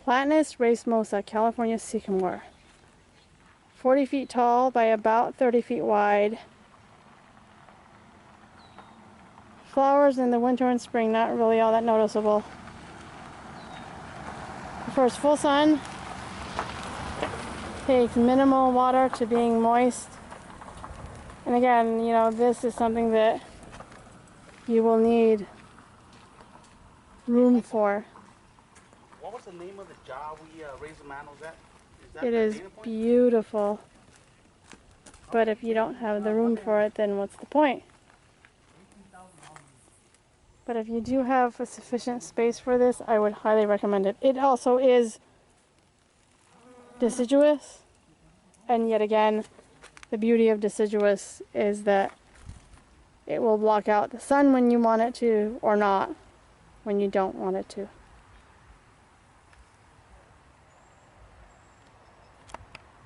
Platanus Racemosa, California Sycamore. 40 feet tall by about 30 feet wide. Flowers in the winter and spring, not really all that noticeable. Prefers full sun. Takes minimal water to being moist. And again, you know, this is something that you will need room for. What was the name of the jar we raised the man? Was that? It is beautiful. But if you don't have the room for it, then what's the point? But if you do have a sufficient space for this, I would highly recommend it. It also is deciduous, and yet again, the beauty of deciduous is that it will block out the sun when you want it to, or not when you don't want it to.